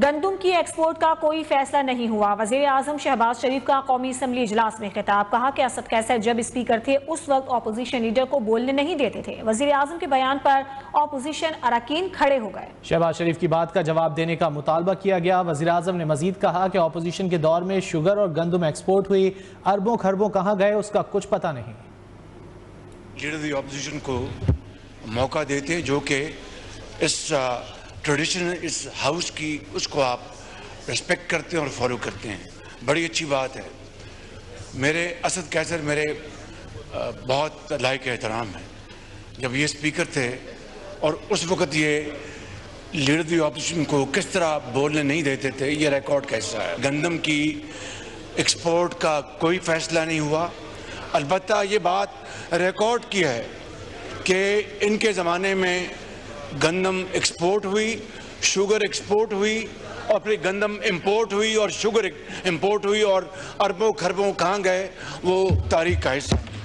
गंदुम की एक्सपोर्ट का कोई फैसला नहीं हुआ। वजीर आजम शहबाज शरीफ का कौमी असम्बली इजलास में खिताब। कहा कि असद कैसर जब स्पीकर थे उस वक्त ऑपोजिशन लीडर को बोलने नहीं देते थे। वजीर आजम के बयान पर ऑपोजिशन अरकान खड़े हो गए। शहबाज शरीफ की बात का जवाब देने का मुतालबा किया गया। वजीर आजम ने मजीद कहा कि ऑपोजिशन के दौर में शुगर और गंदुम एक्सपोर्ट हुई, अरबों खरबों कहाँ गए उसका कुछ पता नहीं। लीडर ऑपोजिशन को मौका देते जो कि इस ट्रेडिशन इस हाउस की उसको आप रिस्पेक्ट करते हैं और फॉलो करते हैं, बड़ी अच्छी बात है। मेरे असद कैसर मेरे बहुत लायक एहतराम है। जब ये स्पीकर थे और उस वक़्त ये लीडर दी ऑपोजिशन को किस तरह बोलने नहीं देते थे, ये रिकॉर्ड कैसा है। गंदम की एक्सपोर्ट का कोई फैसला नहीं हुआ। अलबत्ता ये बात रिकॉर्ड की है कि इनके ज़माने में गंदम एक्सपोर्ट हुई, शुगर एक्सपोर्ट हुई और फिर गंदम इंपोर्ट हुई और शुगर इंपोर्ट हुई और अरबों खरबों कहाँ गए वो तारीख का हिस्सा है।